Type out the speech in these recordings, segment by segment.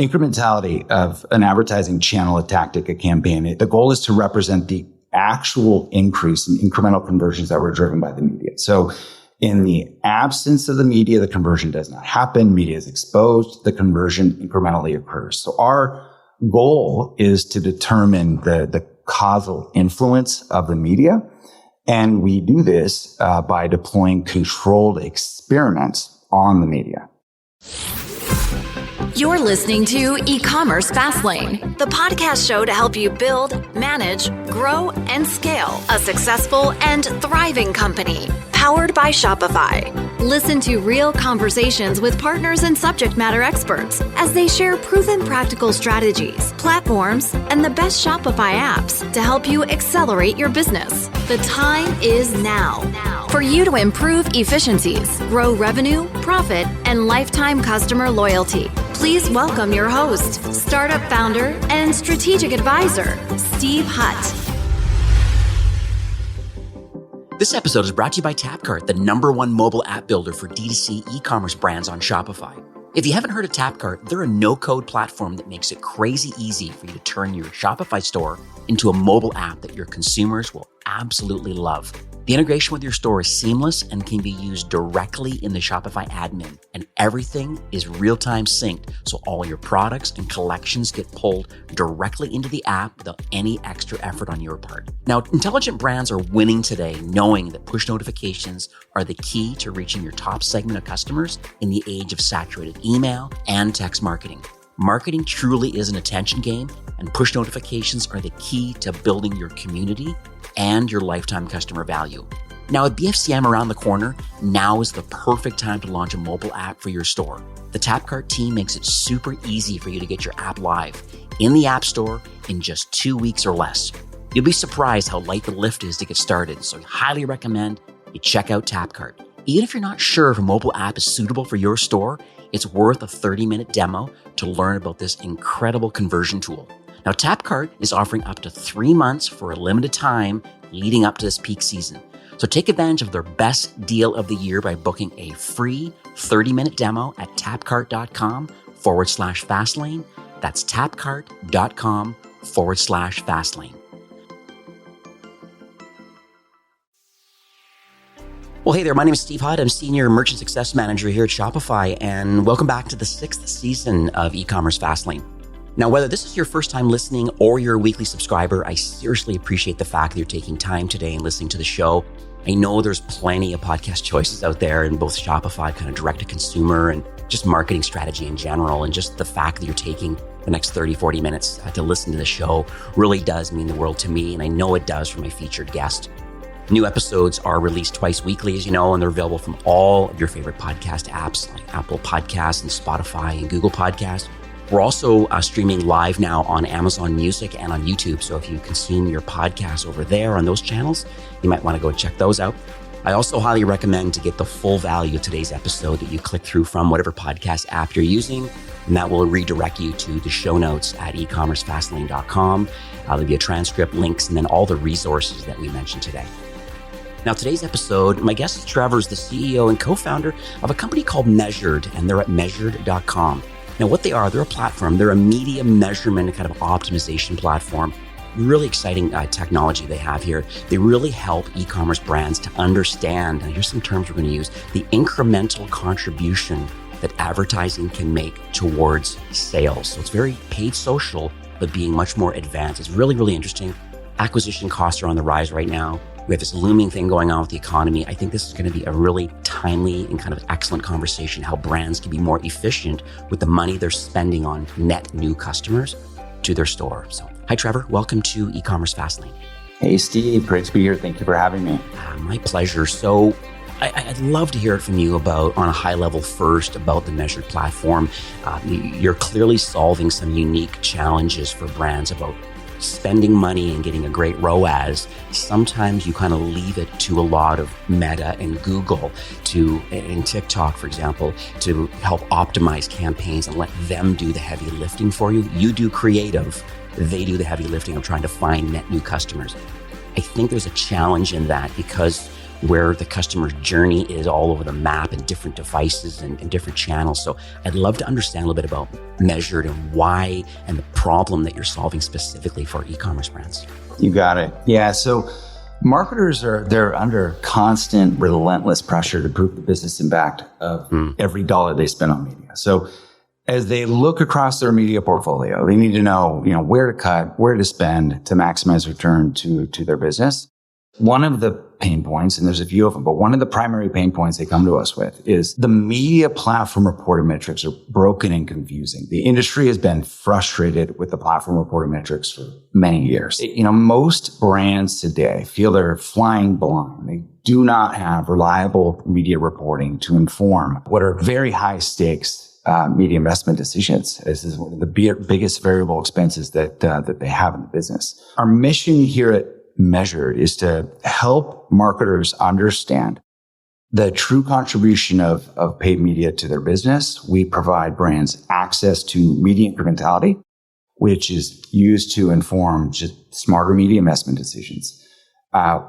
incrementality of an advertising channel, a tactic, a campaign. The goal is to represent the actual increase in incremental conversions that were driven by the media. So in the absence of the media, the conversion does not happen. Media is exposed. The conversion incrementally occurs. So our goal is to determine the causal influence of the media. And we do this by deploying controlled experiments on the media. You're listening to E-commerce Fastlane, the podcast show to help you build, manage, grow, and scale a successful and thriving company, powered by Shopify. Listen to real conversations with partners and subject matter experts as they share proven practical strategies, platforms, and the best Shopify apps to help you accelerate your business. The time is now for you to improve efficiencies, grow revenue, profit, and lifetime customer loyalty. Please welcome your host, startup founder and strategic advisor, Steve Hutt. This episode is brought to you by Tapcart, the #1 mobile app builder for D2C e-commerce brands on Shopify. If you haven't heard of Tapcart, they're a no-code platform that makes it crazy easy for you to turn your Shopify store into a mobile app that your consumers will absolutely love. The integration with your store is seamless and can be used directly in the Shopify admin, and everything is real-time synced, so all your products and collections get pulled directly into the app without any extra effort on your part. Now, intelligent brands are winning today, knowing that push notifications are the key to reaching your top segment of customers in the age of saturated email and text marketing. Marketing truly is an attention game, and push notifications are the key to building your community and your lifetime customer value. Now, with BFCM around the corner, now is the perfect time to launch a mobile app for your store. The Tapcart team makes it super easy for you to get your app live in the App Store in just 2 weeks or less. You'll be surprised how light the lift is to get started, so I highly recommend you check out Tapcart. Even if you're not sure if a mobile app is suitable for your store, it's worth a 30-minute demo to learn about this incredible conversion tool. Now, Tapcart is offering up to 3 months for a limited time leading up to this peak season. So take advantage of their best deal of the year by booking a free 30-minute demo at tapcart.com/fastlane. That's tapcart.com/fastlane. Well, hey there, my name is Steve Hutt. I'm Senior Merchant Success Manager here at Shopify, and welcome back to the 6th season of E-commerce Fastlane. Now, whether this is your first time listening or you're a weekly subscriber, I seriously appreciate the fact that you're taking time today and listening to the show. I know there's plenty of podcast choices out there in both Shopify, kind of direct to consumer, and just marketing strategy in general. And just the fact that you're taking the next 30, 40 minutes to listen to the show really does mean the world to me. And I know it does for my featured guest. New episodes are released twice weekly, as you know, and they're available from all of your favorite podcast apps like Apple Podcasts and Spotify and Google Podcasts. We're also streaming live now on Amazon Music and on YouTube. So if you consume your podcasts over there on those channels, you might want to go check those out. I also highly recommend to get the full value of today's episode that you click through from whatever podcast app you're using, and that will redirect you to the show notes at ecommercefastlane.com. There'll be a transcript, links, and then all the resources that we mentioned today. Now, today's episode, my guest is Trevor, is the CEO and co-founder of a company called Measured, and they're at measured.com. Now, what they are, they're a platform. They're a media measurement and kind of optimization platform. Really exciting technology they have here. They really help e-commerce brands to understand, and here's some terms we're going to use, the incremental contribution that advertising can make towards sales. So it's very paid social, but being much more advanced. It's really, really interesting. Acquisition costs are on the rise right now. We have this looming thing going on with the economy. I think this is going to be a really timely and kind of excellent conversation, how brands can be more efficient with the money they're spending on net new customers to their store. So, hi, Trevor. Welcome to E-commerce Fastlane. Hey, Steve. Great to be here. Thank you for having me. My pleasure. So I'd love to hear it from you about, on a high level first, about the Measured platform. You're clearly solving some unique challenges for brands about spending money and getting a great ROAS. Sometimes you kind of leave it to a lot of Meta and Google and TikTok, for example, to help optimize campaigns and let them do the heavy lifting for you. You do creative, they do the heavy lifting of trying to find net new customers. I think there's a challenge in that because where the customer journey is all over the map and different devices and different channels. So I'd love to understand a little bit about Measured and why and the problem that you're solving specifically for e-commerce brands. You got it. Yeah. So marketers they're under constant, relentless pressure to prove the business impact of every dollar they spend on media. So as they look across their media portfolio, they need to know, where to cut, where to spend to maximize return to their business. One of the pain points, and there's a few of them, but one of the primary pain points they come to us with is the media platform reported metrics are broken and confusing. The industry has been frustrated with the platform reported metrics for many years. Most brands today feel they're flying blind. They do not have reliable media reporting to inform what are very high stakes media investment decisions. This is one of the biggest variable expenses that they have in the business. Our mission here at Measured is to help marketers understand the true contribution of paid media to their business. We provide brands access to media incrementality, which is used to inform just smarter media investment decisions.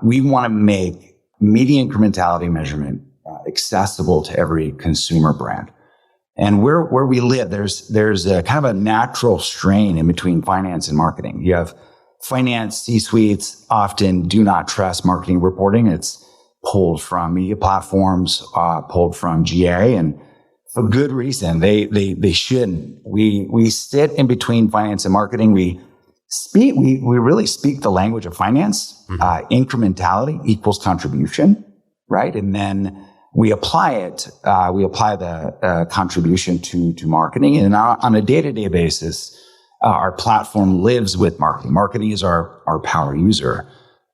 We want to make media incrementality measurement accessible to every consumer brand. And where we live, there's a kind of a natural strain in between finance and marketing. You have finance C-suites often do not trust marketing reporting. It's pulled from media platforms, pulled from GA, and for good reason. They shouldn't. We sit in between finance and marketing. We really speak the language of finance. Incrementality equals contribution, right? And then we apply it. We apply the contribution to marketing, and on a day-to-day basis, our platform lives with marketing. Marketing is our power user,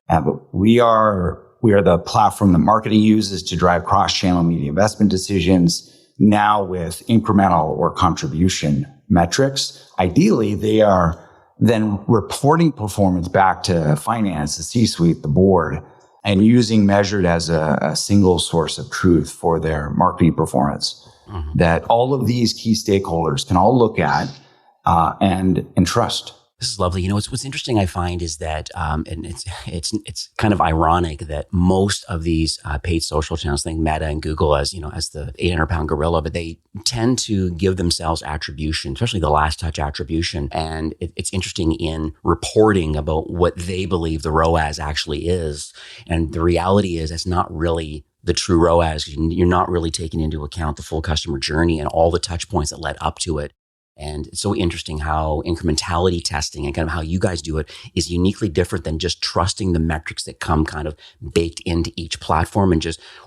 but we are the platform that marketing uses to drive cross-channel media investment decisions. Now with incremental or contribution metrics, ideally they are then reporting performance back to finance, the C-suite, the board, and using Measured as a single source of truth for their marketing performance that all of these key stakeholders can all look at and trust. This is lovely. What's interesting I find is that, and it's kind of ironic that most of these paid social channels, think Meta and Google as the 800-pound gorilla, but they tend to give themselves attribution, especially the last touch attribution. And it's interesting in reporting about what they believe the ROAS actually is. And the reality is it's not really the true ROAS. You're not really taking into account the full customer journey and all the touch points that led up to it. And it's so interesting how incrementality testing and kind of how you guys do it is uniquely different than just trusting the metrics that come kind of baked into each platform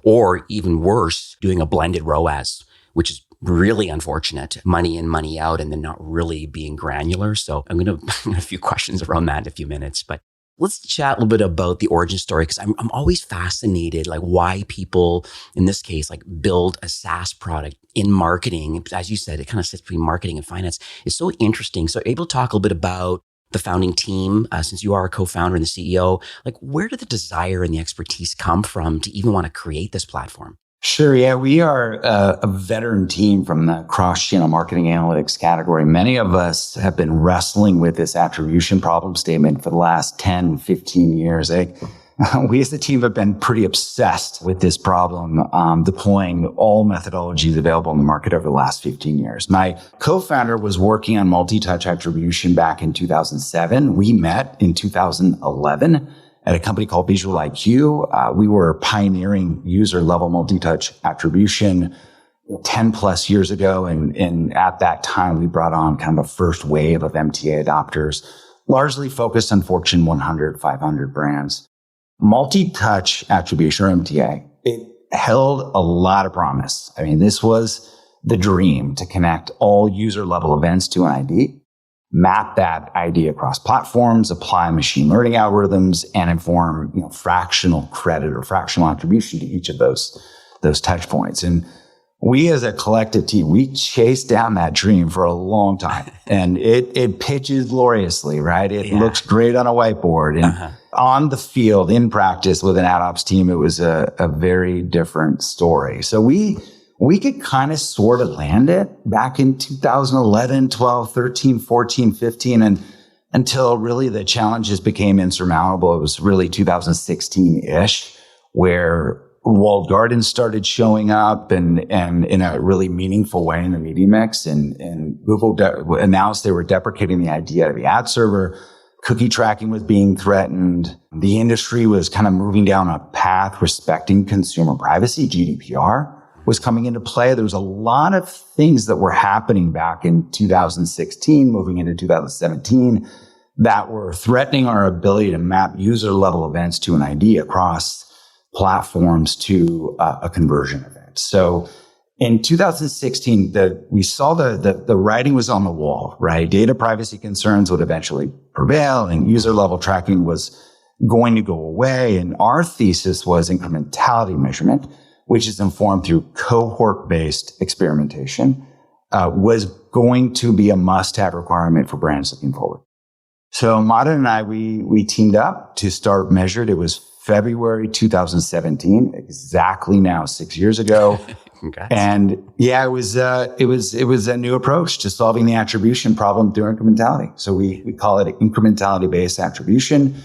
or even worse, doing a blended ROAS, which is really unfortunate. Money in, money out, and then not really being granular. So I'm going to a few questions around that in a few minutes, but let's chat a little bit about the origin story, because I'm always fascinated, like why people, in this case, like build a SaaS product in marketing. As you said, it kind of sits between marketing and finance. It's so interesting. So able to talk a little bit about the founding team, since you are a co-founder and the CEO, like where did the desire and the expertise come from to even want to create this platform? Sure. Yeah, we are a veteran team from the cross-channel marketing analytics category. Many of us have been wrestling with this attribution problem statement for the last 10, 15 years. We as a team have been pretty obsessed with this problem, deploying all methodologies available in the market over the last 15 years. My co-founder was working on multi-touch attribution back in 2007. We met in 2011. At a company called Visual IQ. We were pioneering user-level multi-touch attribution 10 plus years ago. And at that time, we brought on kind of a first wave of MTA adopters, largely focused on Fortune 100, 500 brands. Multi-touch attribution, or MTA, it held a lot of promise. I mean, this was the dream to connect all user-level events to an ID, map that ID across platforms, apply machine learning algorithms, and inform fractional credit or fractional attribution to each of those touch points. And we as a collective team, we chased down that dream for a long time. And it pitches gloriously, right? It looks great on a whiteboard. And on the field, in practice with an ad ops team, it was a very different story. So we could kind of sort of land it back in 2011, 12, 13, 14, 15, and until really the challenges became insurmountable. It was really 2016-ish where walled gardens started showing up and in a really meaningful way in the media mix. And Google announced they were deprecating the idea of the ad server. Cookie tracking was being threatened. The industry was kind of moving down a path respecting consumer privacy. GDPR was coming into play. There was a lot of things that were happening back in 2016, moving into 2017, that were threatening our ability to map user level events to an ID across platforms to a conversion event. So in 2016, we saw the writing was on the wall, right? Data privacy concerns would eventually prevail and user level tracking was going to go away. And our thesis was incrementality measurement, which is informed through cohort-based experimentation, was going to be a must-have requirement for brands looking forward. So Madan and I, we teamed up to start Measured. It was February 2017, exactly now 6 years ago. Congrats. And yeah, it was a new approach to solving the attribution problem through incrementality. So we call it incrementality-based attribution.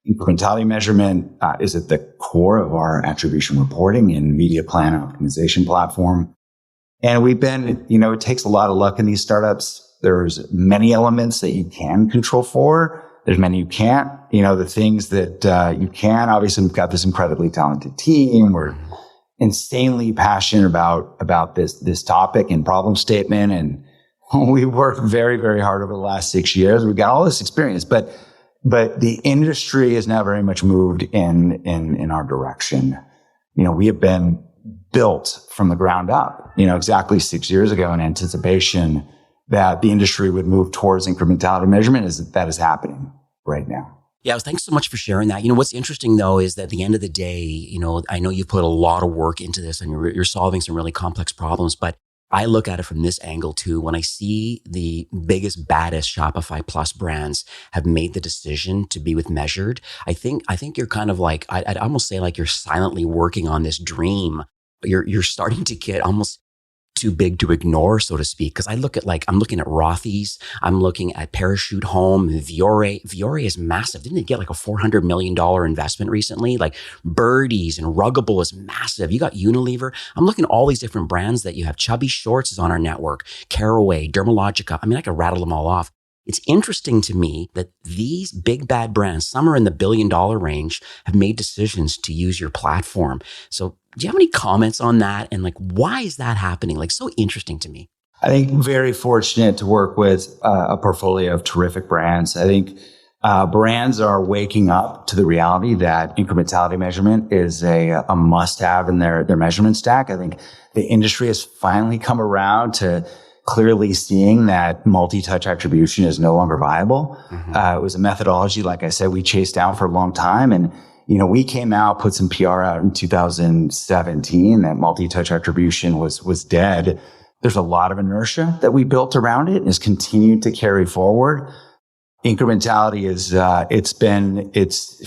Incrementality measurement is at the core of our attribution reporting and media plan optimization platform. And we've been, it takes a lot of luck in these startups. There's many elements that you can control for. There's many you can't. The things that you can, obviously, we've got this incredibly talented team. We're insanely passionate about this topic and problem statement. And we worked very, very hard over the last 6 years. We've got all this experience, but the industry is now very much moved in our direction. We have been built from the ground up, exactly 6 years ago in anticipation that the industry would move towards incrementality measurement. That is happening right now. Yeah, thanks so much for sharing that. What's interesting though is that at the end of the day, I know you've put a lot of work into this and you're solving some really complex problems, but I look at it from this angle too. When I see the biggest, baddest Shopify Plus brands have made the decision to be with Measured, I think you're kind of like, I'd almost say like you're silently working on this dream. You're starting to get almost too big to ignore, so to speak. Because I'm looking at Rothy's, I'm looking at Parachute Home, Viore. Viore is massive. Didn't it get like a $400 million investment recently? Like Birdies and Ruggable is massive. You got Unilever. I'm looking at all these different brands that you have. Chubby Shorts is on our network. Caraway, Dermalogica. I could rattle them all off. It's interesting to me that these big bad brands, some are in the $1 billion range, have made decisions to use your platform. So do you have any comments on that? And why is that happening? So interesting to me. I think very fortunate to work with a portfolio of terrific brands. I think brands are waking up to the reality that incrementality measurement is a must-have in their measurement stack. I think the industry has finally come around to clearly seeing that multi-touch attribution is no longer viable. Mm-hmm. It was a methodology, like I said, we chased down for a long time. And, we came out, put some PR out in 2017 that multi-touch attribution was dead. There's a lot of inertia that we built around it and has continued to carry forward. Incrementality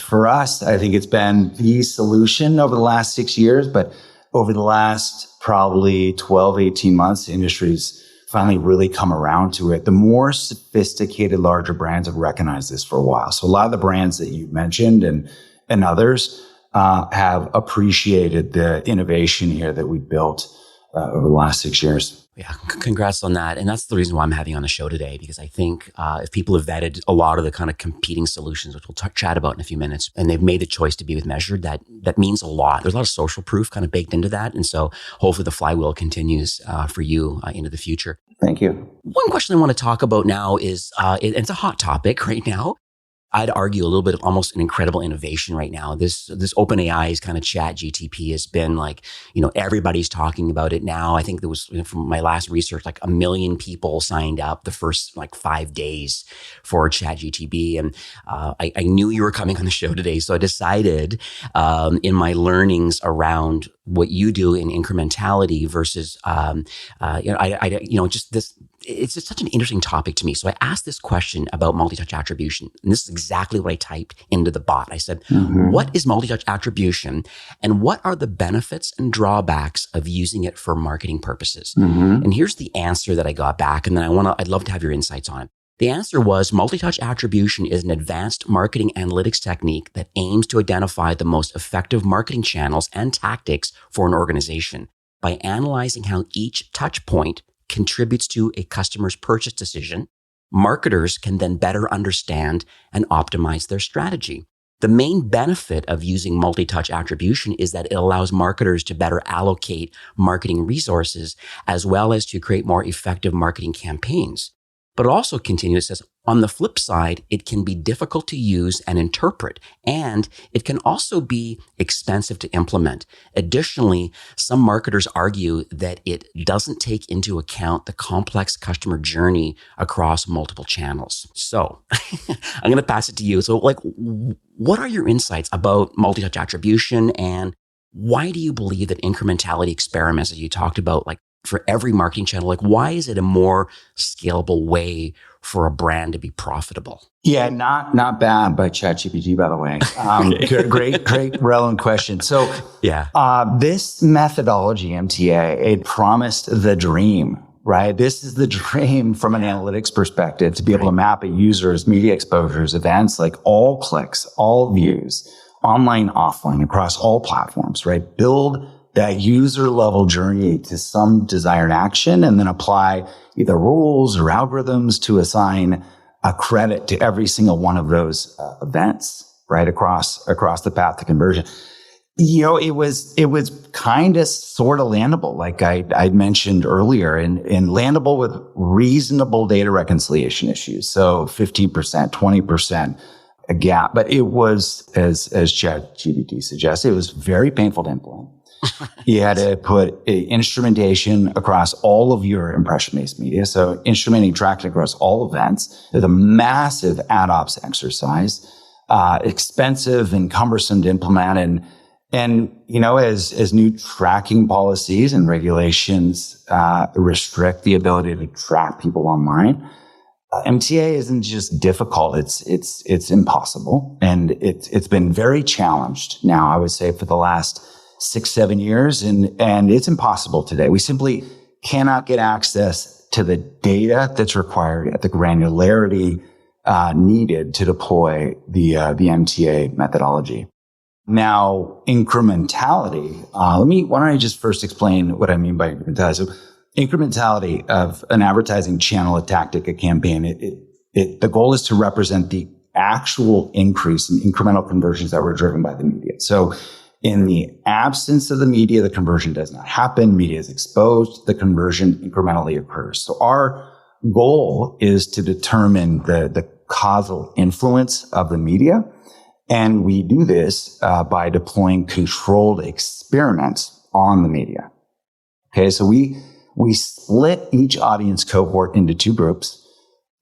for us, I think it's been the solution over the last 6 years, but over the last probably 12, 18 months, the industry's finally really come around to it. The more sophisticated, larger brands have recognized this for a while. So a lot of the brands that you mentioned and others have appreciated the innovation here that we built over the last 6 years. Yeah, congrats on that. And that's the reason why I'm having you on the show today, because I think if people have vetted a lot of the kind of competing solutions, which we'll chat about in a few minutes, and they've made the choice to be with Measured, that means a lot. There's a lot of social proof kind of baked into that. And so hopefully the flywheel continues for you into the future. Thank you. One question I want to talk about now is, it's a hot topic right now. I'd argue a little bit of almost an incredible innovation right now. This OpenAI's kind of chat GTP has been everybody's talking about it now. I think there was, from my last research, 1 million people signed up the first 5 days for chat GTP. And I knew you were coming on the show today. So I decided in my learnings around what you do in incrementality versus, just this, it's just such an interesting topic to me. So I asked this question about multi-touch attribution. And this is exactly what I typed into the bot. I said, What is multi-touch attribution and what are the benefits and drawbacks of using it for marketing purposes? And here's the answer that I got back. And then I'd love to have your insights on it. The answer was multi-touch attribution is an advanced marketing analytics technique that aims to identify the most effective marketing channels and tactics for an organization by analyzing how each touch point contributes to a customer's purchase decision. Marketers can then better understand and optimize their strategy. The main benefit of using multi-touch attribution is that it allows marketers to better allocate marketing resources as well as to create more effective marketing campaigns. But it also continues, says, on the flip side, it can be difficult to use and interpret, and it can also be expensive to implement. Additionally, some marketers argue that it doesn't take into account the complex customer journey across multiple channels. So I'm going to pass it to you. So what are your insights about multi-touch attribution, and why do you believe that incrementality experiments, as you talked about, for every marketing channel, why is it a more scalable way for a brand to be profitable? Yeah, not bad by ChatGPT, by the way. Great relevant question. So this methodology, MTA, it promised the dream, right? This is the dream from an analytics perspective, to be able to map a user's media exposures, events, like all clicks, all views, online, offline, across all platforms, right? Build that user level journey to some desired action, and then apply either rules or algorithms to assign a credit to every single one of those events, right? Across the path to conversion. It was kind of sort of landable, like I mentioned earlier, and landable with reasonable data reconciliation issues. So 15%, 20% a gap. But it was, as ChatGPT suggested, it was very painful to implement. You had to put instrumentation across all of your impression-based media. So instrumenting tracking across all events is a massive ad ops exercise, expensive and cumbersome to implement. And as new tracking policies and regulations restrict the ability to track people online, MTA isn't just difficult; it's impossible, and it's been very challenged now, I would say, for the last 6-7 years, and it's impossible today. We simply cannot get access to the data that's required at the granularity needed to deploy the MTA methodology. Now, incrementality. Why don't I just first explain what I mean by incrementality? So, incrementality of an advertising channel, a tactic, a campaign. The goal is to represent the actual increase in incremental conversions that were driven by the media. So, in the absence of the media, the conversion does not happen. Media is exposed. The conversion incrementally occurs. So our goal is to determine the causal influence of the media. And we do this by deploying controlled experiments on the media. Okay, so we split each audience cohort into two groups.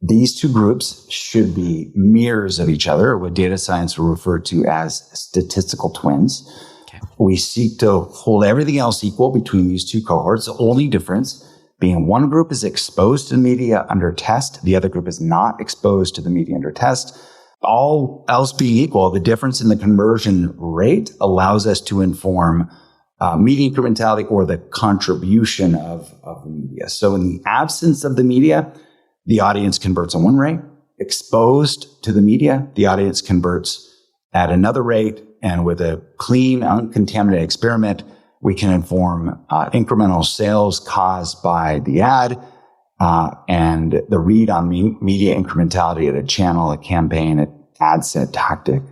These two groups should be mirrors of each other, or what data science will refer to as statistical twins. Okay. We seek to hold everything else equal between these two cohorts. The only difference being one group is exposed to the media under test. The other group is not exposed to the media under test. All else being equal, the difference in the conversion rate allows us to inform media incrementality, or the contribution of the media. So in the absence of the media, the audience converts on one rate. Exposed to the media, the audience converts at another rate. And with a clean, uncontaminated experiment, we can inform incremental sales caused by the ad and the read on media incrementality at a channel, a campaign, at ad set tactic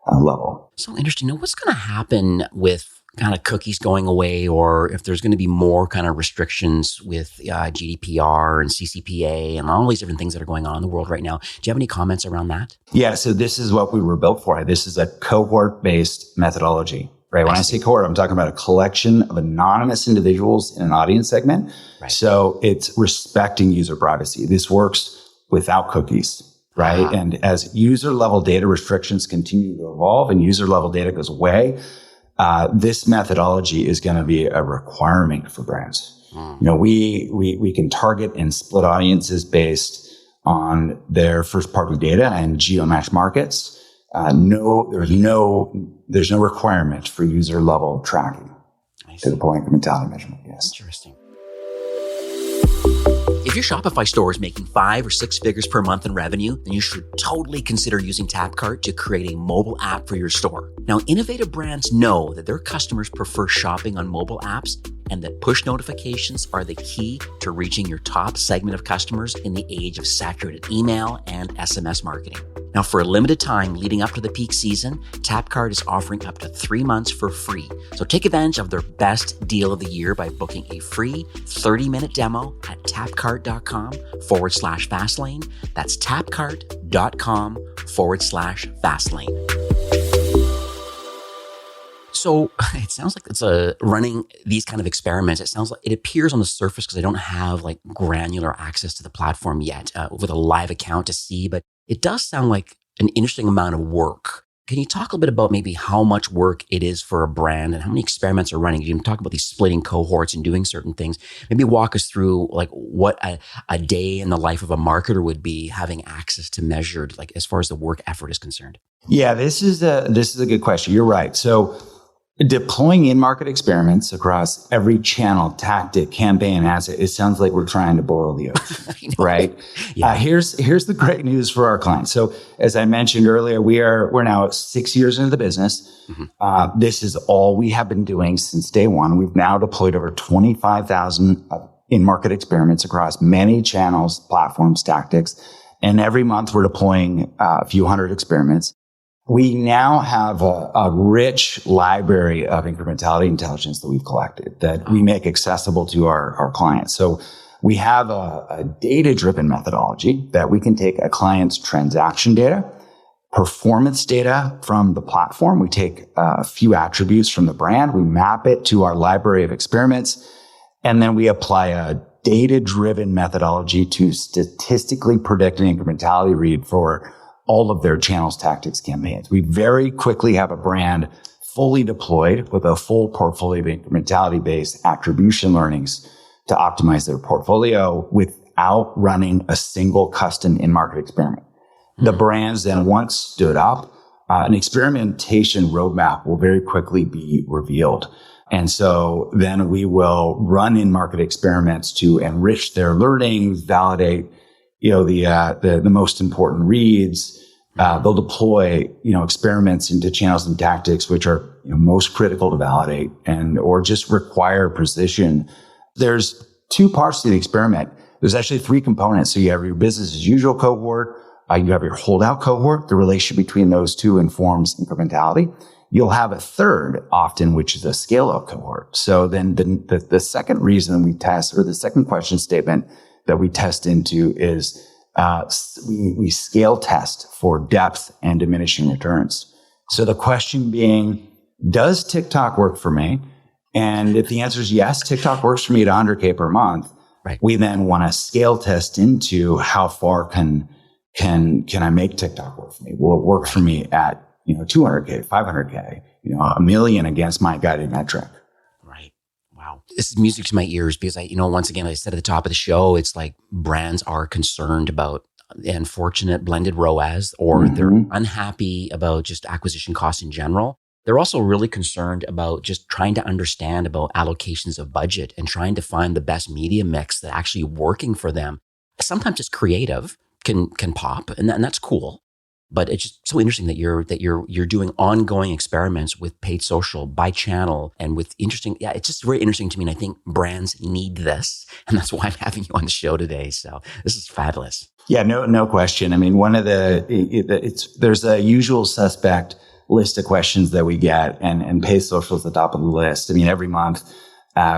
level. So interesting. Now, what's going to happen with kind of cookies going away, or if there's going to be more kind of restrictions with GDPR and CCPA and all these different things that are going on in the world right now? Do you have any comments around that? Yeah, so this is what we were built for. This is a cohort-based methodology, right? When I say cohort, I'm talking about a collection of anonymous individuals in an audience segment. Right. So it's respecting user privacy. This works without cookies, right? Uh-huh. And as user-level data restrictions continue to evolve and user-level data goes away, this methodology is going to be a requirement for brands. We can target and split audiences based on their first-party data and geo-match markets. There's no requirement for user-level tracking to deploy incrementality measurement. Yes. Interesting. If your Shopify store is making 5 or 6 figures per month in revenue, then you should totally consider using TapCart to create a mobile app for your store. Now, innovative brands know that their customers prefer shopping on mobile apps and that push notifications are the key to reaching your top segment of customers in the age of saturated email and SMS marketing. Now, for a limited time leading up to the peak season, TapCart is offering up to 3 months for free. So take advantage of their best deal of the year by booking a free 30-minute demo at tapcart.com/fastlane. That's tapcart.com/fastlane. So it sounds like it's running these kind of experiments. It sounds like it appears on the surface, because I don't have like granular access to the platform yet with a live account to see, but it does sound like an interesting amount of work. Can you talk a little bit about maybe how much work it is for a brand and how many experiments are running? You talk about these splitting cohorts and doing certain things. Maybe walk us through like what a day in the life of a marketer would be, having access to measured, like as far as the work effort is concerned. Yeah, this is a good question. You're right. So deploying in-market experiments across every channel, tactic, campaign, asset, it sounds like we're trying to boil the ocean, right? Yeah. Here's the great news for our clients. So as I mentioned earlier, we're now 6 years into the business. Mm-hmm. This is all we have been doing since day one. We've now deployed over 25,000 in-market experiments across many channels, platforms, tactics. And every month we're deploying a few hundred experiments. We now have a rich library of incrementality intelligence that we've collected that we make accessible to our clients. So we have a data-driven methodology that we can take a client's transaction data, performance data from the platform. We take a few attributes from the brand. We map it to our library of experiments, and then we apply a data-driven methodology to statistically predict an incrementality read for all of their channels, tactics, campaigns. We very quickly have a brand fully deployed with a full portfolio of incrementality-based attribution learnings to optimize their portfolio without running a single custom in-market experiment. The brands then, once stood up, an experimentation roadmap will very quickly be revealed. And so then we will run in-market experiments to enrich their learnings, validate the most important reads. They'll deploy, experiments into channels and tactics, which are most critical to validate or just require precision. There's 2 parts to the experiment. There's actually 3 components. So you have your business as usual cohort. You have your holdout cohort. The relationship between those 2 informs incrementality. You'll have a third often, which is a scale up cohort. So then the second reason we test, or the second question statement that we test into, is we scale test for depth and diminishing returns. So the question being, does TikTok work for me? And if the answer is yes, TikTok works for me at $100K per month. Right. We then want to scale test into how far can I make TikTok work for me? Will it work for me at $200K, $500K, $1 million against my guided metric? Wow. This is music to my ears because once again, I said at the top of the show, it's like brands are concerned about the unfortunate blended ROAS, or they're unhappy about just acquisition costs in general. They're also really concerned about just trying to understand about allocations of budget and trying to find the best media mix that actually working for them. Sometimes it's creative, can pop, and that's cool. But it's just so interesting that you're doing ongoing experiments with paid social by channel and with interesting. Yeah, it's just very interesting to me. And I think brands need this. And that's why I'm having you on the show today. So this is fabulous. Yeah, no question. I mean, one of there's a usual suspect list of questions that we get, and paid social is the top of the list. I mean, every month,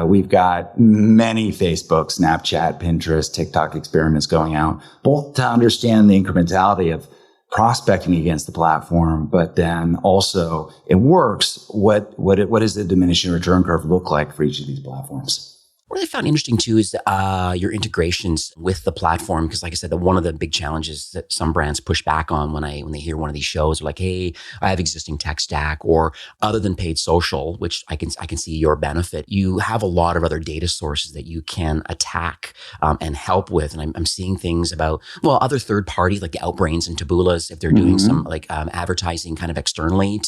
we've got many Facebook, Snapchat, Pinterest, TikTok experiments going out, both to understand the incrementality of prospecting against the platform, but then also it works. What does the diminishing return curve look like for each of these platforms? What I found interesting too is your integrations with the platform, because like I said, one of the big challenges that some brands push back on when they hear one of these shows, are like, hey, I have existing tech stack, or other than paid social, which I can see your benefit. You have a lot of other data sources that you can attack and help with. And I'm seeing things about, other third parties like the Outbrains and Tabulas, if they're doing some advertising kind of externally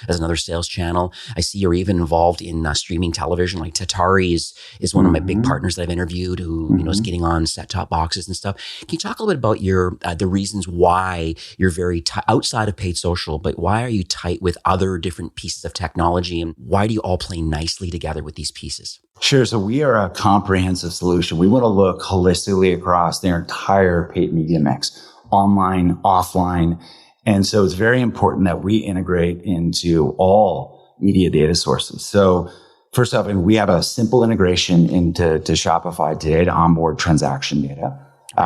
as another sales channel. I see you're even involved in streaming television, like Tatari is one of my big partners that I've interviewed who, is getting on set-top boxes and stuff. Can you talk a little bit about your the reasons why you're very outside of paid social, but why are you tight with other different pieces of technology, and why do you all play nicely together with these pieces? Sure. So we are a comprehensive solution. We want to look holistically across their entire paid media mix, online, offline. And so it's very important that we integrate into all media data sources. So first off, we have a simple integration into Shopify today to onboard transaction data.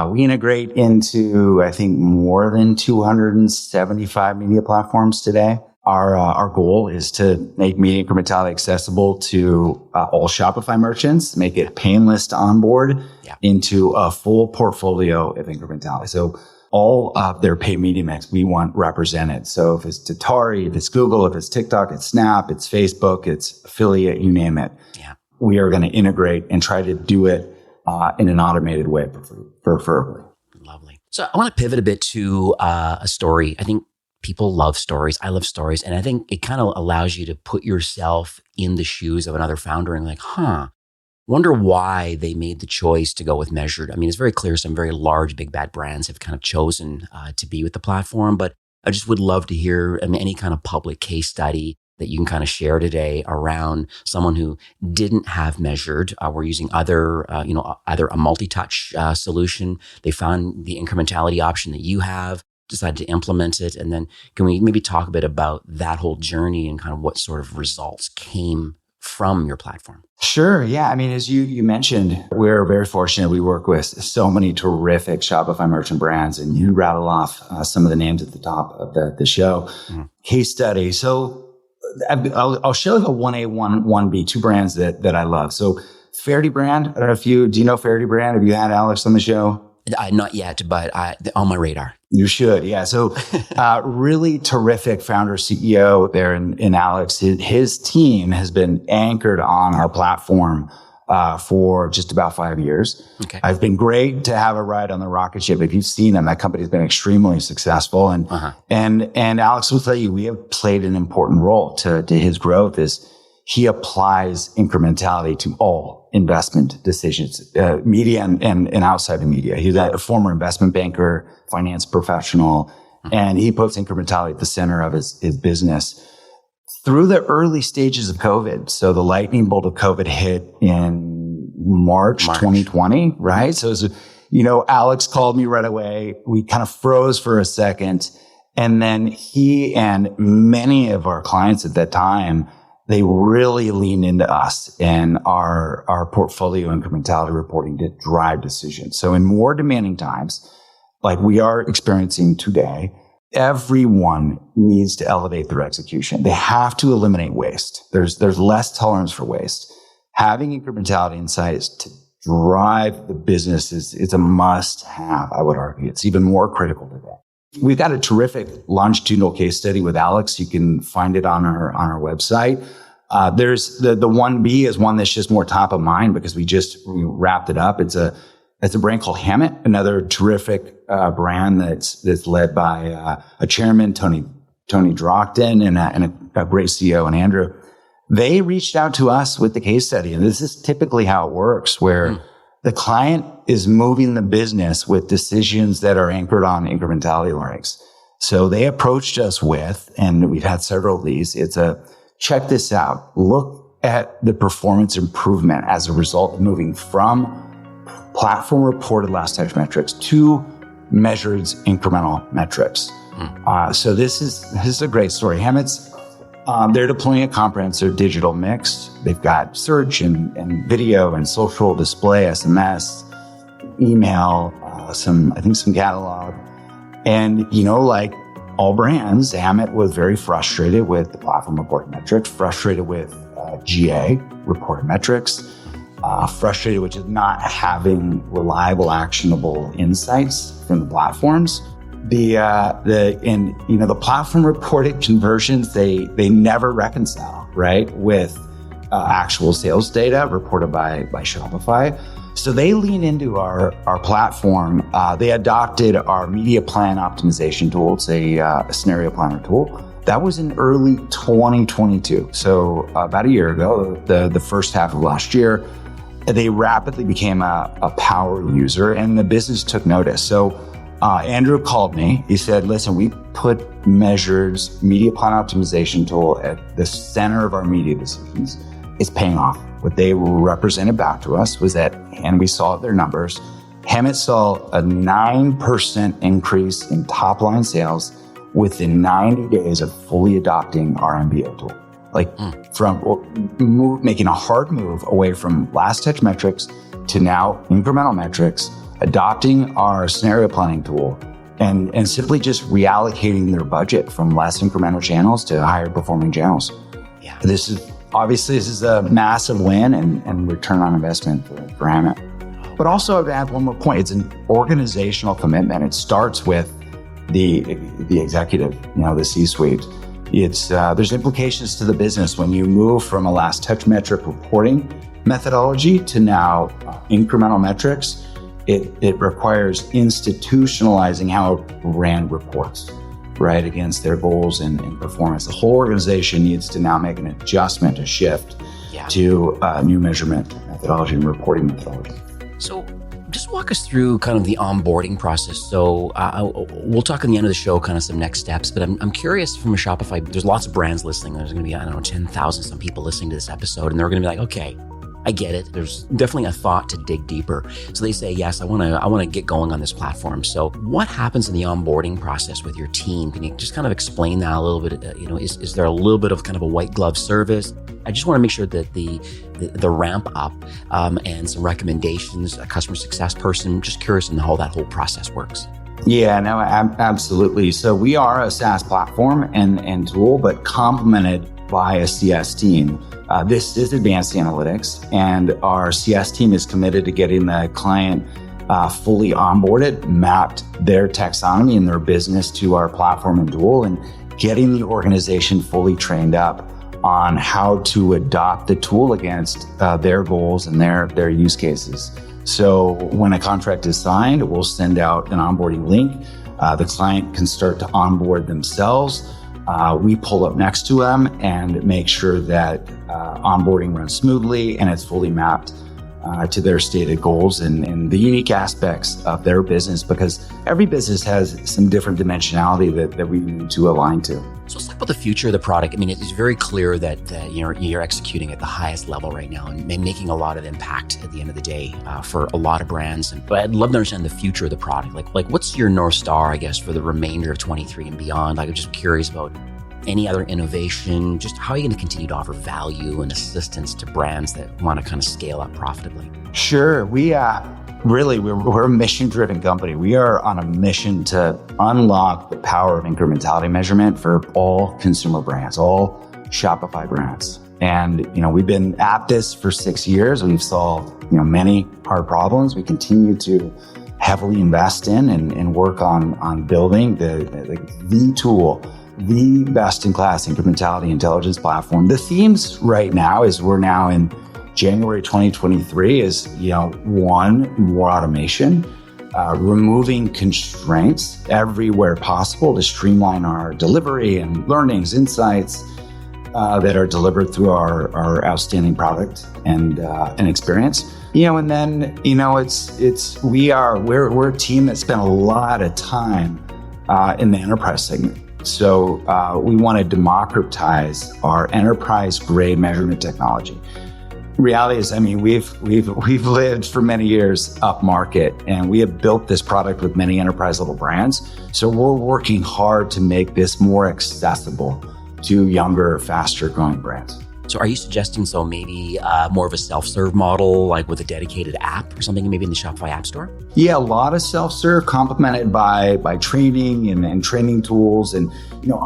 We integrate into, I think, more than 275 media platforms today. Our goal is to make media incrementality accessible to all Shopify merchants, make it painless to onboard into a full portfolio of incrementality. So all of their paid media mix we want represented. So if it's Tatari, if it's Google, if it's TikTok, it's Snap, it's Facebook, it's affiliate, you name it. Yeah. We are going to integrate and try to do it in an automated way, preferably. Lovely. So I want to pivot a bit to a story. I think people love stories. I love stories. And I think it kind of allows you to put yourself in the shoes of another founder and wonder why they made the choice to go with measured. I mean, it's very clear some very large, big, bad brands have kind of chosen to be with the platform, but I just would love to hear any kind of public case study that you can kind of share today around someone who didn't have measured. We're using either a multi-touch solution. They found the incrementality option that you have, decided to implement it. And then can we maybe talk a bit about that whole journey and kind of what sort of results came from your platform? Sure. Yeah. I mean, as you mentioned, we're very fortunate. We work with so many terrific Shopify merchant brands, and you rattle off some of the names at the top of the show. Case study. So I'll show the 1A, 1B, two brands that I love. So Faherty brand. I don't know do you know Faherty brand? Have you had Alex on the show? Not yet, but on my radar. You should, yeah. So really terrific founder, CEO there in Alex. His team has been anchored on our platform for just about 5 years. Okay. I've been great to have a ride on the rocket ship. If you've seen him, that company has been extremely successful. And Alex will tell you, we have played an important role to his growth is he applies incrementality to all investment decisions, media and outside of media. He's a former investment banker, finance professional, and he puts incrementality at the center of his business. Through the early stages of COVID, so the lightning bolt of COVID hit in March 2020, right? So, Alex called me right away. We kind of froze for a second. And then he and many of our clients at that time, they really leaned into us and our portfolio incrementality reporting to drive decisions. So in more demanding times, like we are experiencing today, everyone needs to elevate their execution. They have to eliminate waste. There's less tolerance for waste. Having incrementality insights to drive the business is a must have, I would argue. It's even more critical today. We've got a terrific longitudinal case study with Alex. You can find it on our website. There's the 1B is one that's just more top of mind because we just wrapped it up. It's a brand called Hammett, another terrific brand that's led by a chairman, Tony Drockton, and a great CEO, and Andrew. They reached out to us with the case study, and this is typically how it works, where the client is moving the business with decisions that are anchored on incrementality learnings. So they approached us with, and we've had several of these, check this out. Look at the performance improvement as a result of moving from platform reported last touch metrics to measured incremental metrics. So this is a great story. Hammett's, they're deploying a comprehensive digital mix. They've got search and video and social display, SMS, email, some catalog. And, like all brands, Hammett was very frustrated with the platform reported metrics, frustrated with GA reported metrics, frustrated with just not having reliable, actionable insights from the platforms. The platform reported conversions, they never reconcile, right, with actual sales data reported by Shopify. So they lean into our platform. They adopted our media plan optimization tool. It's a scenario planner tool. That was in early 2022. So about a year ago, the first half of last year. they rapidly became a power user, and the business took notice. So Andrew called me. He said, listen, we put Measured's media plan optimization tool at the center of our media decisions. It's paying off. What they represented back to us was that, and we saw their numbers, Hammett saw a 9% increase in top line sales within 90 days of fully adopting our MBO tool. From making a hard move away from last touch metrics to now incremental metrics, adopting our scenario planning tool, and simply just reallocating their budget from less incremental channels to higher performing channels. Yeah. This is a massive win and return on investment for Hammett. But also, I would add one more point. It's an organizational commitment. It starts with the executive, the C-suite. There's implications to the business when you move from a last touch metric reporting methodology to now incremental metrics. It requires institutionalizing how a brand reports, right, against their goals and performance. The whole organization needs to now make an adjustment, a shift to new measurement methodology and reporting methodology. So just walk us through kind of the onboarding process. So we'll talk in the end of the show, kind of some next steps, but I'm curious from a Shopify, there's lots of brands listening. There's going to be, 10,000 some people listening to this episode, and they're going to be like, okay, I get it. There's definitely a thought to dig deeper. So they say, yes, I want to get going on this platform. So what happens in the onboarding process with your team? Can you just kind of explain that a little bit? Is there a little bit of kind of a white glove service? I just want to make sure that the ramp up and some recommendations, a customer success person, just curious on how that whole process works. Yeah, no, absolutely. So we are a SaaS platform and tool, but complemented by a CS team. This is advanced analytics, and our CS team is committed to getting the client fully onboarded, mapped their taxonomy and their business to our platform and tool, and getting the organization fully trained up on how to adopt the tool against their goals and their use cases. So when a contract is signed, we'll send out an onboarding link. The client can start to onboard themselves. We pull up next to them and make sure that onboarding runs smoothly and it's fully mapped to their stated goals and the unique aspects of their business, because every business has some different dimensionality that we need to align to. So let's talk about the future of the product. I mean, it's very clear that you're executing at the highest level right now and making a lot of impact at the end of the day for a lot of brands. But I'd love to understand the future of the product. Like what's your North Star, I guess, for the remainder of 23 and beyond? I'm just curious about any other innovation, just how are you going to continue to offer value and assistance to brands that want to kind of scale up profitably? Sure. We're a mission-driven company. We are on a mission to unlock the power of incrementality measurement for all consumer brands, all Shopify brands. And, we've been at this for 6 years. We've solved, many hard problems. We continue to heavily invest in and work on building the tool, the best-in-class incrementality intelligence platform. The themes right now is we're now in January 2023 is, one, more automation, removing constraints everywhere possible to streamline our delivery and learnings, insights that are delivered through our outstanding product and experience. And then, we're a team that spent a lot of time in the enterprise segment. So we want to democratize our enterprise-grade measurement technology. Reality is, we've lived for many years up market, and we have built this product with many enterprise-level brands. So we're working hard to make this more accessible to younger, faster-growing brands. So are you suggesting maybe more of a self-serve model, like with a dedicated app or something, maybe in the Shopify App Store? Yeah, a lot of self-serve complemented by training and training tools, and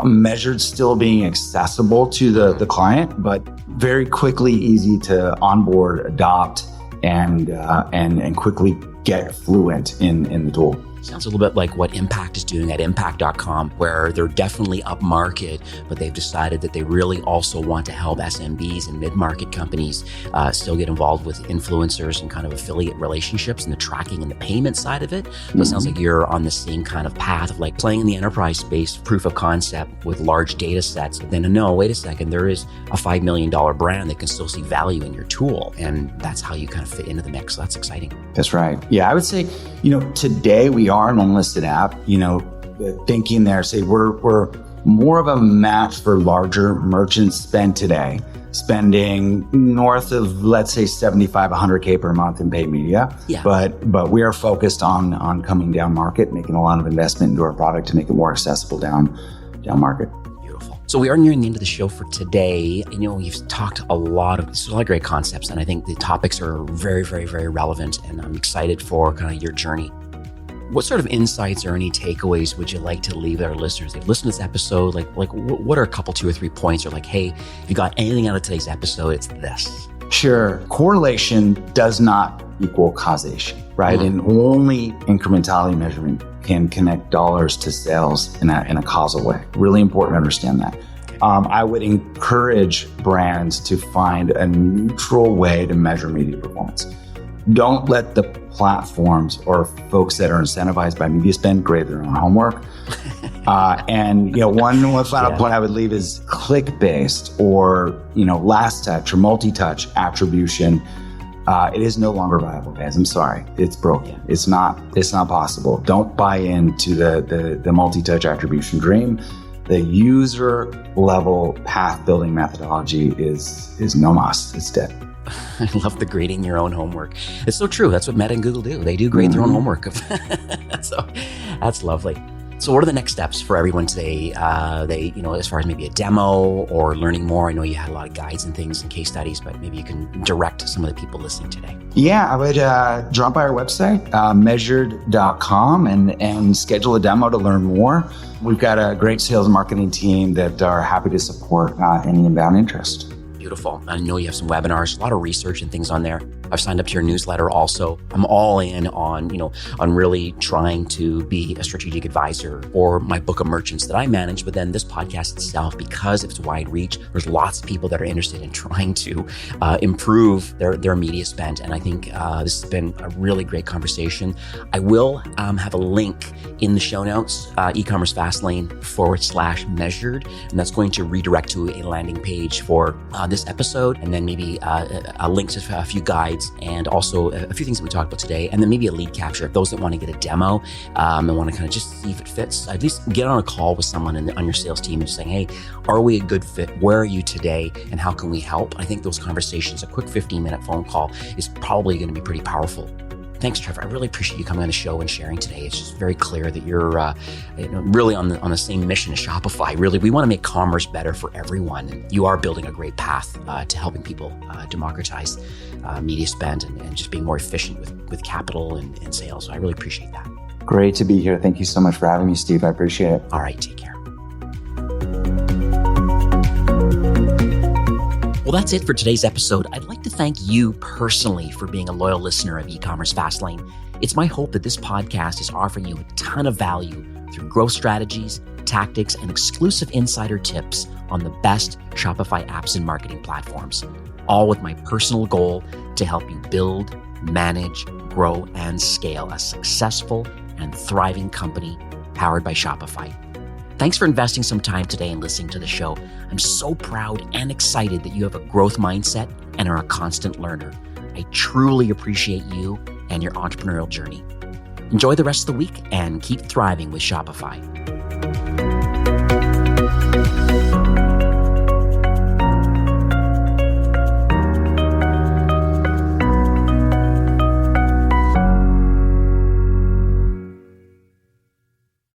Measured still being accessible to the client, but very quickly easy to onboard, adopt, and quickly get fluent in the tool. Sounds a little bit like what Impact is doing at impact.com, where they're definitely up market, but they've decided that they really also want to help SMBs and mid-market companies still get involved with influencers and kind of affiliate relationships and the tracking and the payment side of it. So it sounds like you're on the same kind of path of like playing in the enterprise space, proof of concept with large data sets. But then no, wait a second, there is a $5 million brand that can still see value in your tool. And that's how you kind of fit into the mix. So that's exciting. That's right. Yeah, I would say, today we are an unlisted app, thinking there, say we're more of a match for larger merchants spend today, spending north of, let's say, 75, 100K per month in paid media. Yeah. But we are focused on coming down market, making a lot of investment into our product to make it more accessible down market. So we are nearing the end of the show for today. You've talked a lot of great concepts, and I think the topics are very, very, very relevant, and I'm excited for kind of your journey. What sort of insights or any takeaways would you like to leave with our listeners? They've listened to this episode, like what are a couple, 2 or 3 points, or like, hey, if you got anything out of today's episode, it's this. Sure. Correlation does not equal causation, right? And only incrementality measurement can connect dollars to sales in a causal way. Really important to understand that. I would encourage brands to find a neutral way to measure media performance. Don't let the platforms or folks that are incentivized by media spend grade their own homework. One final point I would leave is click-based or, last touch or multi-touch attribution. It is no longer viable, guys. I'm sorry. It's broken. Yeah. It's not possible. Don't buy into the multi-touch attribution dream. The user level path building methodology is no mas. It's dead. I love the grading your own homework. It's so true. That's what Meta and Google do. They do grade their own homework. So that's lovely. So what are the next steps for everyone today? As far as maybe a demo or learning more? I know you had a lot of guides and things and case studies, but maybe you can direct some of the people listening today. Yeah, I would drop by our website, measured.com, and schedule a demo to learn more. We've got a great sales and marketing team that are happy to support any inbound interest. Beautiful. I know you have some webinars, a lot of research and things on there. I've signed up to your newsletter also. I'm all in on really trying to be a strategic advisor for my book of merchants that I manage. But then this podcast itself, because of its wide reach, there's lots of people that are interested in trying to improve their media spend. And I think this has been a really great conversation. I will have a link in the show notes, ecommercefastlane.com/measured. And that's going to redirect to a landing page for this episode. And then maybe a link to a few guides and also a few things that we talked about today. And then maybe a lead capture. If those that want to get a demo and want to kind of just see if it fits, at least get on a call with someone on your sales team and just saying, hey, are we a good fit? Where are you today? And how can we help? I think those conversations, a quick 15-minute phone call is probably going to be pretty powerful. Thanks, Trevor. I really appreciate you coming on the show and sharing today. It's just very clear that you're really on the same mission as Shopify. Really, we want to make commerce better for everyone. And you are building a great path to helping people democratize media spend and just being more efficient with capital and sales. So I really appreciate that. Great to be here. Thank you so much for having me, Steve. I appreciate it. All right, take care. Well, that's it for today's episode. I'd like to thank you personally for being a loyal listener of E-commerce Fastlane. It's my hope that this podcast is offering you a ton of value through growth strategies, tactics, and exclusive insider tips on the best Shopify apps and marketing platforms, all with my personal goal to help you build, manage, grow, and scale a successful and thriving company powered by Shopify. Thanks for investing some time today and listening to the show. I'm so proud and excited that you have a growth mindset and are a constant learner. I truly appreciate you and your entrepreneurial journey. Enjoy the rest of the week and keep thriving with Shopify.